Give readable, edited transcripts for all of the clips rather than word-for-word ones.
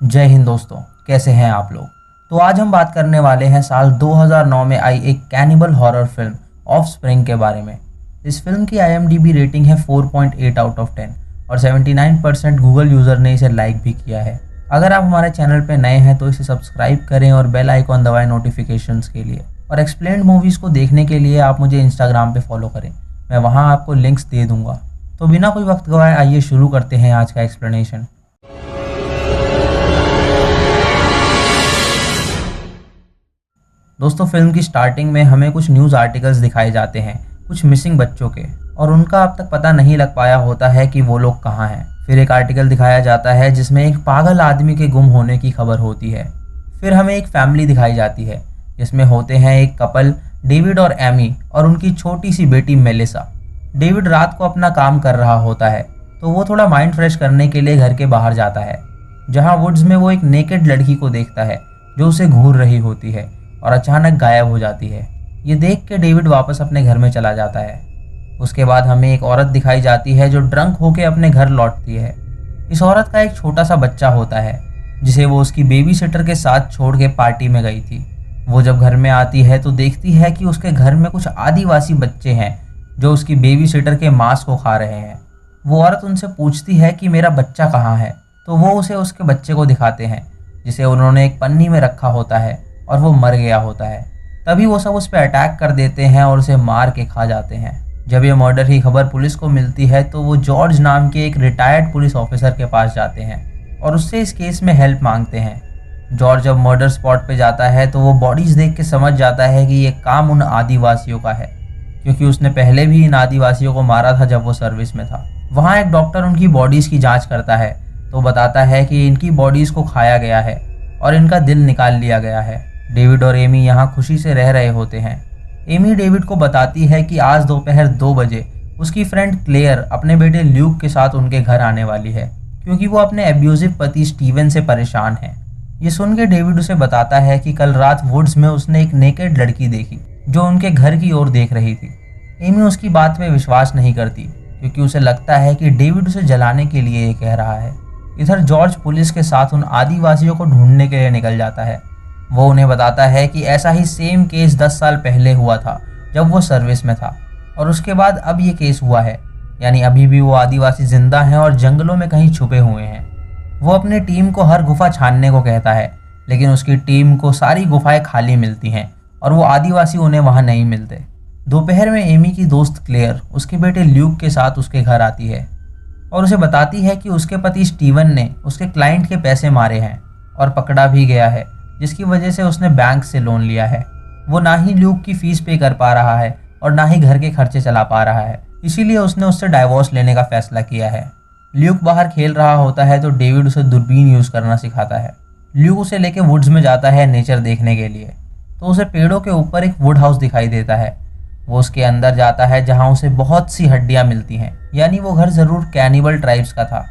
जय हिंद दोस्तों, कैसे हैं आप लोग। तो आज हम बात करने वाले हैं साल 2009 में आई एक कैनिबल हॉरर फिल्म ऑफस्प्रिंग के बारे में। इस फिल्म की IMDb रेटिंग है 4.8 आउट ऑफ 10 और 79% गूगल यूज़र ने इसे लाइक भी किया है। अगर आप हमारे चैनल पर नए हैं तो इसे सब्सक्राइब करें और बेल आइकॉन दबाएं नोटिफिकेशंस के लिए। और एक्सप्लेन्ड मूवीज़ को देखने के लिए आप मुझे इंस्टाग्राम पे फॉलो करें, मैं वहाँ आपको लिंक्स दे दूँगा। तो बिना कोई वक्त गवाए आइए शुरू करते हैं आज का एक्सप्लेनेशन। दोस्तों, फिल्म की स्टार्टिंग में हमें कुछ न्यूज़ आर्टिकल्स दिखाए जाते हैं कुछ मिसिंग बच्चों के, और उनका अब तक पता नहीं लग पाया होता है कि वो लोग कहाँ हैं। फिर एक आर्टिकल दिखाया जाता है जिसमें एक पागल आदमी के गुम होने की खबर होती है। फिर हमें एक फैमिली दिखाई जाती है जिसमें होते हैं एक कपल, डेविड और एमी, और उनकी छोटी सी बेटी मेलिसा। डेविड रात को अपना काम कर रहा होता है तो वो थोड़ा माइंड फ्रेश करने के लिए घर के बाहर जाता है, जहाँ वुड्स में वो एक नेकेड लड़की को देखता है जो उसे घूर रही होती है और अचानक गायब हो जाती है। ये देख के डेविड वापस अपने घर में चला जाता है। उसके बाद हमें एक औरत दिखाई जाती है जो ड्रंक होके अपने घर लौटती है। इस औरत का एक छोटा सा बच्चा होता है जिसे वो उसकी बेबी सिटर के साथ छोड़ के पार्टी में गई थी। वो जब घर में आती है तो देखती है कि उसके घर में कुछ आदिवासी बच्चे हैं जो उसकी बेबी सिटर के मांस को खा रहे हैं। वो औरत उनसे पूछती है कि मेरा बच्चा कहाँ है, तो वो उसे उसके बच्चे को दिखाते हैं जिसे उन्होंने एक पन्नी में रखा होता है और वो मर गया होता है। तभी वो सब उस पर अटैक कर देते हैं और उसे मार के खा जाते हैं। जब ये मर्डर की खबर पुलिस को मिलती है तो वो जॉर्ज नाम के एक रिटायर्ड पुलिस ऑफिसर के पास जाते हैं और उससे इस केस में हेल्प मांगते हैं। जॉर्ज जब मर्डर स्पॉट पे जाता है तो वो बॉडीज देख के समझ जाता है कि ये काम उन आदिवासियों का है, क्योंकि उसने पहले भी इन आदिवासियों को मारा था जब वो सर्विस में था। वहाँ एक डॉक्टर उनकी बॉडीज़ की जाँच करता है तो बताता है कि इनकी बॉडीज़ को खाया गया है और इनका दिल निकाल लिया गया है। डेविड और एमी यहाँ खुशी से रह रहे होते हैं। एमी डेविड को बताती है कि आज दोपहर 2 बजे उसकी फ्रेंड क्लेयर अपने बेटे ल्यूक के साथ उनके घर आने वाली है, क्योंकि वो अपने एब्यूजिव पति स्टीवन से परेशान है। ये सुन के डेविड उसे बताता है कि कल रात वुड्स में उसने एक नेकेड लड़की देखी जो उनके घर की ओर देख रही थी। एमी उसकी बात में विश्वास नहीं करती क्योंकि उसे लगता है कि डेविड उसे जलाने के लिए ये कह रहा है। इधर जॉर्ज पुलिस के साथ उन आदिवासियों को ढूंढने के लिए निकल जाता है। वो उन्हें बताता है कि ऐसा ही सेम केस 10 साल पहले हुआ था जब वो सर्विस में था, और उसके बाद अब ये केस हुआ है, यानी अभी भी वो आदिवासी जिंदा हैं और जंगलों में कहीं छुपे हुए हैं। वो अपनी टीम को हर गुफा छानने को कहता है, लेकिन उसकी टीम को सारी गुफाएं खाली मिलती हैं और वो आदिवासी उन्हें वहाँ नहीं मिलते। दोपहर में एमी की दोस्त क्लेयर उसके बेटे ल्यूक के साथ उसके घर आती है और उसे बताती है कि उसके पति स्टीवन ने उसके क्लाइंट के पैसे मारे हैं और पकड़ा भी गया है, जिसकी वजह से उसने बैंक से लोन लिया है। वो ना ही ल्यूक की फीस पे कर पा रहा है और ना ही घर के खर्चे चला पा रहा है, इसीलिए उसने उससे डाइवोर्स लेने का फैसला किया है। ल्यूक बाहर खेल रहा होता है तो डेविड उसे दूरबीन यूज़ करना सिखाता है। ल्यूक उसे लेके वुड्स में जाता है नेचर देखने के लिए, तो उसे पेड़ों के ऊपर एक वुड हाउस दिखाई देता है। वो उसके अंदर जाता है जहाँ उसे बहुत सी हड्डियाँ मिलती हैं, यानी वो घर ज़रूर कैनिबल ट्राइब्स का था।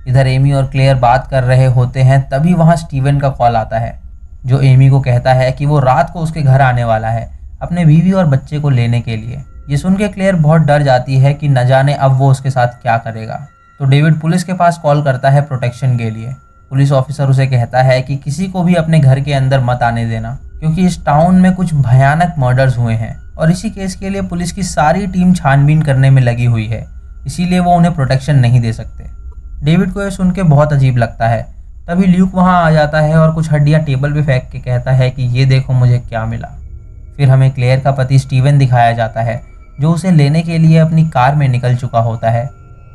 इधर एमी और क्लेयर बात कर रहे होते हैं, तभी वहाँ स्टीवन का कॉल आता है जो एमी को कहता है कि वो रात को उसके घर आने वाला है अपने बीवी और बच्चे को लेने के लिए। ये सुन के क्लेयर बहुत डर जाती है कि न जाने अब वो उसके साथ क्या करेगा। तो डेविड पुलिस के पास कॉल करता है प्रोटेक्शन के लिए। पुलिस ऑफिसर उसे कहता है कि किसी को भी अपने घर के अंदर मत आने देना, क्योंकि इस टाउन में कुछ भयानक मर्डर्स हुए हैं और इसी केस के लिए पुलिस की सारी टीम छानबीन करने में लगी हुई है, इसीलिए वो उन्हें प्रोटेक्शन नहीं दे सकते। डेविड को यह सुन के बहुत अजीब लगता है। तभी ल्यूक वहाँ आ जाता है और कुछ हड्डियाँ टेबल पे फेंक के कहता है कि ये देखो मुझे क्या मिला। फिर हमें क्लेयर का पति स्टीवन दिखाया जाता है जो उसे लेने के लिए अपनी कार में निकल चुका होता है।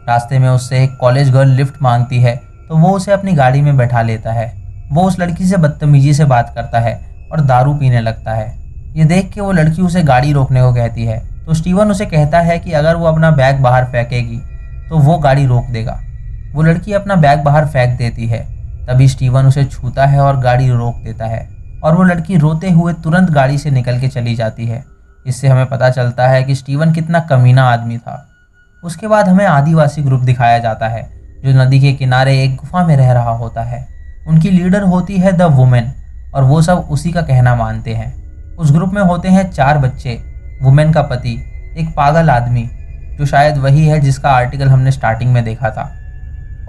रास्ते में उससे एक कॉलेज गर्ल लिफ्ट मांगती है तो वो उसे अपनी गाड़ी में बैठा लेता है। वो उस लड़की से बदतमीजी से बात करता है और दारू पीने लगता है। ये देख के वो लड़की उसे गाड़ी रोकने को कहती है, तो स्टीवन उसे कहता है कि अगर वो अपना बैग बाहर फेंकेगी तो वो गाड़ी रोक देगा। वो लड़की अपना बैग बाहर फेंक देती है। तभी स्टीवन उसे छूता है और गाड़ी रोक देता है और वो लड़की रोते हुए तुरंत गाड़ी से निकल के चली जाती है। इससे हमें पता चलता है कि स्टीवन कितना कमीना आदमी था। उसके बाद हमें आदिवासी ग्रुप दिखाया जाता है जो नदी के किनारे एक गुफा में रह रहा होता है। उनकी लीडर होती है द वुमेन और वो सब उसी का कहना मानते हैं। उस ग्रुप में होते हैं 4 बच्चे, वुमेन का पति, एक पागल आदमी जो शायद वही है जिसका आर्टिकल हमने स्टार्टिंग में देखा था,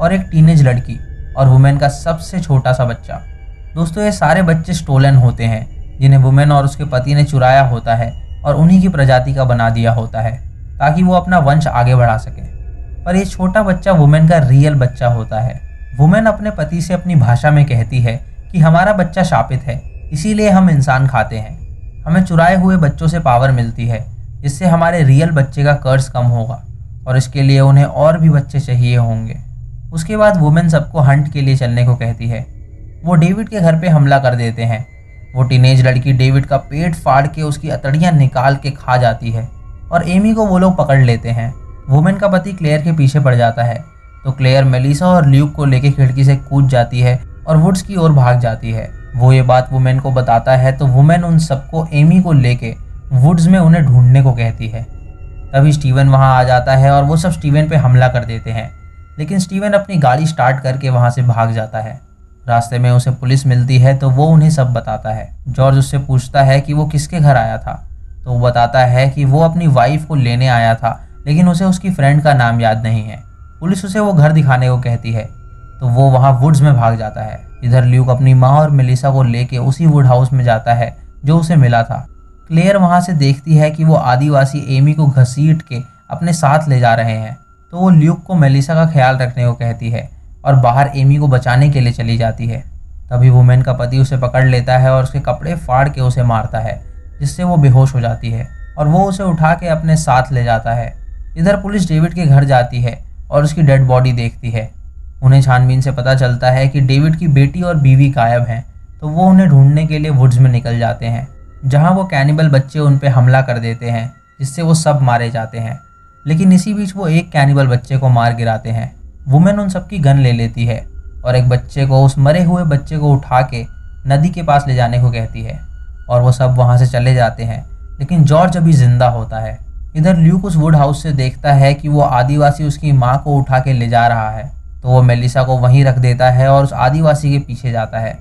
और एक टीनेज लड़की और वुमेन का सबसे छोटा सा बच्चा। दोस्तों, ये सारे बच्चे स्टोलन होते हैं जिन्हें वुमेन और उसके पति ने चुराया होता है और उन्हीं की प्रजाति का बना दिया होता है ताकि वो अपना वंश आगे बढ़ा सके। पर ये छोटा बच्चा वुमेन का रियल बच्चा होता है। वुमेन अपने पति से अपनी भाषा में कहती है कि हमारा बच्चा शापित है, इसीलिए हम इंसान खाते हैं। हमें चुराए हुए बच्चों से पावर मिलती है जिससे हमारे रियल बच्चे का कर्ज कम होगा और इसके लिए उन्हें और भी बच्चे चाहिए होंगे। उसके बाद वुमेन सबको हंट के लिए चलने को कहती है। वो डेविड के घर पे हमला कर देते हैं। वो टीनेज लड़की डेविड का पेट फाड़ के उसकी अतड़ियाँ निकाल के खा जाती है और एमी को वो लोग पकड़ लेते हैं। वुमेन का पति क्लेयर के पीछे पड़ जाता है तो क्लेयर मेलिसा और ल्यूक को लेके खिड़की से कूद जाती है और वुड्स की ओर भाग जाती है। वो ये बात वुमेन को बताता है तो वुमेन उन सबको एमी को लेके वुड्स में उन्हें ढूंढने को कहती है। तभी स्टीवन वहाँ आ जाता है और वो सब स्टीवन पे हमला कर देते हैं, लेकिन स्टीवन अपनी गाड़ी स्टार्ट करके वहाँ से भाग जाता है। रास्ते में उसे पुलिस मिलती है तो वो उन्हें सब बताता है। जॉर्ज उससे पूछता है कि वो किसके घर आया था, तो वो बताता है कि वो अपनी वाइफ को लेने आया था, लेकिन उसे उसकी फ्रेंड का नाम याद नहीं है। पुलिस उसे वो घर दिखाने को कहती है तो वो वहाँ वुड्स में भाग जाता है। इधर ल्यूक अपनी माँ और मेलिसा को लेके उसी वुड हाउस में जाता है जो उसे मिला था। क्लेयर वहाँ से देखती है कि वो आदिवासी एमी को घसीट के अपने साथ ले जा रहे हैं, तो वो ल्यूक को मेलिसा का ख्याल रखने को कहती है और बाहर एमी को बचाने के लिए चली जाती है। तभी वुमेन का पति उसे पकड़ लेता है और उसके कपड़े फाड़ के उसे मारता है, जिससे वो बेहोश हो जाती है और वो उसे उठा के अपने साथ ले जाता है। इधर पुलिस डेविड के घर जाती है और उसकी डेड बॉडी देखती है। उन्हें छानबीन से पता चलता है कि डेविड की बेटी और बीवी गायब हैं, तो वो उन्हें ढूंढने के लिए वुड्स में निकल जाते हैं, जहां वो कैनिबल बच्चे उन पे हमला कर देते हैं, जिससे वो सब मारे जाते हैं। लेकिन इसी बीच वो एक कैनिबल बच्चे को मार गिराते हैं। वुमेन उन सबकी गन ले लेती है और एक बच्चे को, उस मरे हुए बच्चे को उठा के नदी के पास ले जाने को कहती है और वो सब वहाँ से चले जाते हैं, लेकिन जॉर्ज अभी जिंदा होता है। इधर ल्यूक उस वुड हाउस से देखता है कि वो आदिवासी उसकी माँ को उठा के ले जा रहा है, तो वो मेलिसा को वहीं रख देता है और उस आदिवासी के पीछे जाता है।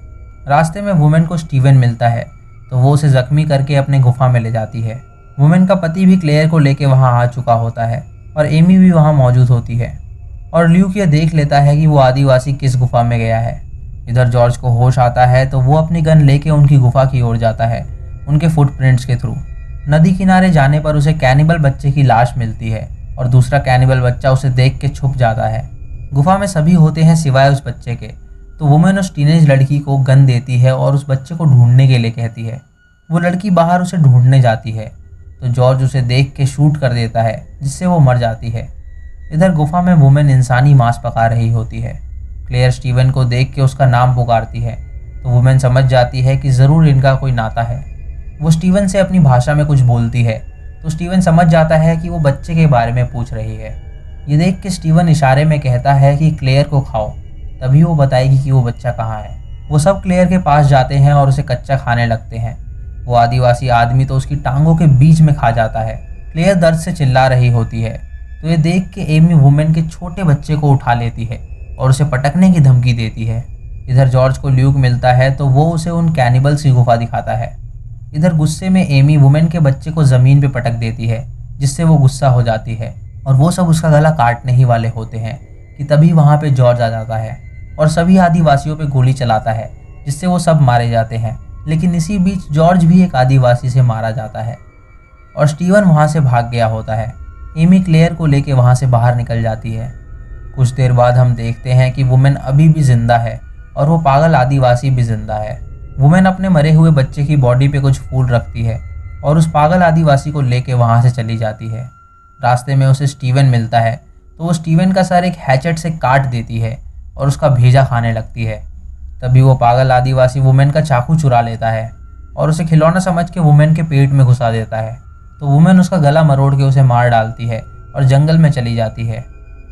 रास्ते में वुमेन को स्टीवन मिलता है तो वो उसे जख्मी करके अपने गुफा में ले जाती है। वुमेन का पति भी क्लेयर को लेके वहाँ आ चुका होता है और एमी भी वहाँ मौजूद होती है और ल्यूक ये देख लेता है कि वो आदिवासी किस गुफा में गया है। इधर जॉर्ज को होश आता है तो वो अपनी गन लेके उनकी गुफा की ओर जाता है, उनके फुटप्रिंट्स के थ्रू। नदी किनारे जाने पर उसे कैनिबल बच्चे की लाश मिलती है और दूसरा कैनिबल बच्चा उसे देख के छुप जाता है। गुफा में सभी होते हैं सिवाय उस बच्चे के, तो वुमेन उस टीनेज लड़की को गन देती है और उस बच्चे को ढूंढने के लिए कहती है। वो लड़की बाहर उसे ढूंढने जाती है तो जॉर्ज उसे देख के शूट कर देता है, जिससे वो मर जाती है। इधर गुफा में वुमेन इंसानी मांस पका रही होती है। क्लेयर स्टीवन को देख के उसका नाम पुकारती है तो वुमेन समझ जाती है कि ज़रूर इनका कोई नाता है। वो स्टीवन से अपनी भाषा में कुछ बोलती है तो स्टीवन समझ जाता है कि वो बच्चे के बारे में पूछ रही है। ये देख के स्टीवन इशारे में कहता है कि क्लेयर को खाओ, तभी वो बताएगी कि वो बच्चा कहाँ है। वो सब क्लेयर के पास जाते हैं और उसे कच्चा खाने लगते हैं। वो आदिवासी आदमी तो उसकी टांगों के बीच में खा जाता है। क्लेयर दर्द से चिल्ला रही होती है तो ये देख के एमी वुमेन के छोटे बच्चे को उठा लेती है और उसे पटकने की धमकी देती है। इधर जॉर्ज को ल्यूक मिलता है तो वो उसे उन कैनिबल्स की गुफा दिखाता है। इधर गुस्से में एमी वुमेन के बच्चे को ज़मीन पे पटक देती है, जिससे वो गुस्सा हो जाती है और वो सब उसका गला काटने ही वाले होते हैं कि तभी वहाँ पे जॉर्ज आ जाता है और सभी आदिवासियों पे गोली चलाता है, जिससे वो सब मारे जाते हैं। लेकिन इसी बीच जॉर्ज भी एक आदिवासी से मारा जाता है और स्टीवन वहाँ से भाग गया होता है। एमी क्लेयर को लेके वहाँ से बाहर निकल जाती है। कुछ देर बाद हम देखते हैं कि वुमेन अभी भी जिंदा है और वो पागल आदिवासी भी जिंदा है। वुमेन अपने मरे हुए बच्चे की बॉडी पे कुछ फूल रखती है और उस पागल आदिवासी को लेके वहाँ से चली जाती है। रास्ते में उसे स्टीवन मिलता है तो वो स्टीवन का सर एक हैचेट से काट देती है और उसका भेजा खाने लगती है। तभी वो पागल आदिवासी वुमेन का चाकू चुरा लेता है और उसे खिलौना समझ के वुमेन के पेट में घुसा देता है, तो वुमेन उसका गला मरोड़ के उसे मार डालती है और जंगल में चली जाती है।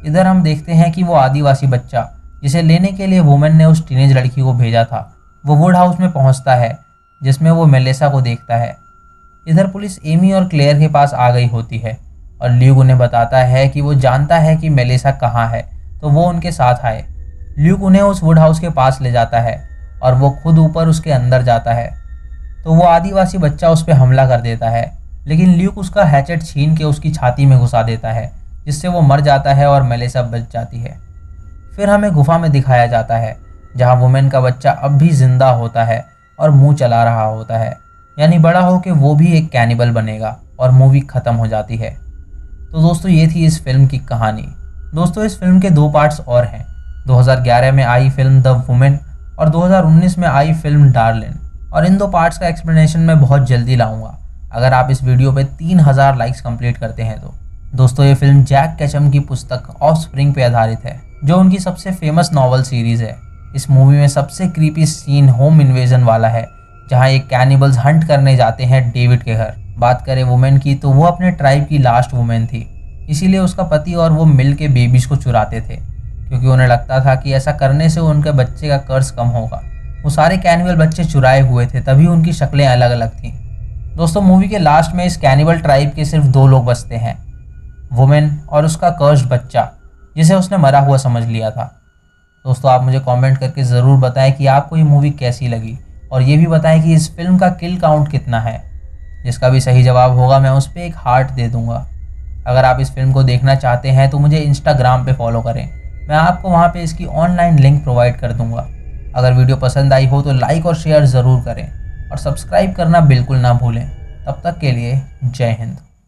इधर हम देखते हैं कि वो आदिवासी बच्चा जिसे लेने के लिए वुमेन ने उस टीनेज लड़की को भेजा था, वो वुड हाउस में पहुंचता है, जिसमें वो मेलिसा को देखता है। इधर पुलिस एमी और क्लेयर के पास आ गई होती है और ल्यूक उन्हें बताता है कि वो जानता है कि मेलिसा कहाँ है, तो वो उनके साथ आए। ल्यूक उन्हें उस वुड हाउस के पास ले जाता है और वो खुद ऊपर उसके अंदर जाता है, तो वो आदिवासी बच्चा उस पर हमला कर देता है, लेकिन ल्यूक उसका हैचेट छीन के उसकी छाती में घुसा देता है, जिससे वो मर जाता है और मेलिसा बच जाती है। फिर हमें गुफा में दिखाया जाता है जहाँ वुमेन का बच्चा अब भी जिंदा होता है और मुंह चला रहा होता है, यानी बड़ा हो के वो भी एक कैनिबल बनेगा और मूवी ख़त्म हो जाती है। तो दोस्तों ये थी इस फिल्म की कहानी। दोस्तों इस फिल्म के 2 पार्ट्स और हैं। 2011 में आई फिल्म द वुमेन और 2019 में आई फिल्म डार्लिन, और इन 2 पार्ट्स का एक्सप्लेनेशन मैं बहुत जल्दी लाऊंगा अगर आप इस वीडियो पे 3000 लाइक्स कंप्लीट करते हैं तो। दोस्तों ये फिल्म जैक केचम की पुस्तक ऑफस्प्रिंग पे आधारित है, जो उनकी सबसे फेमस नॉवल सीरीज़ है। इस मूवी में सबसे क्रीपी सीन होम इन्वेजन वाला है, जहाँ एक कैनिबल्स हंट करने जाते हैं डेविड के घर। बात करें वुमेन की तो वो अपने ट्राइब की लास्ट वुमेन थी, इसीलिए उसका पति और वो मिल के बेबीज को चुराते थे, क्योंकि उन्हें लगता था कि ऐसा करने से उनके बच्चे का कर्ज कम होगा। वो सारे कैनिबल बच्चे चुराए हुए थे, तभी उनकी शक्लें अलग अलग थीं। दोस्तों मूवी के लास्ट में इस कैनिबल ट्राइब के सिर्फ 2 लोग बचते हैं, वुमेन और उसका कर्ज बच्चा, जिसे उसने मरा हुआ समझ लिया था। दोस्तों आप मुझे कमेंट करके ज़रूर बताएं कि आपको ये मूवी कैसी लगी, और ये भी बताएं कि इस फिल्म का किल काउंट कितना है। जिसका भी सही जवाब होगा मैं उस पर एक हार्ट दे दूंगा। अगर आप इस फिल्म को देखना चाहते हैं तो मुझे इंस्टाग्राम पे फॉलो करें, मैं आपको वहाँ पे इसकी ऑनलाइन लिंक प्रोवाइड कर दूंगा। अगर वीडियो पसंद आई हो तो लाइक और शेयर ज़रूर करें, और सब्सक्राइब करना बिल्कुल ना भूलें। तब तक के लिए जय हिंद।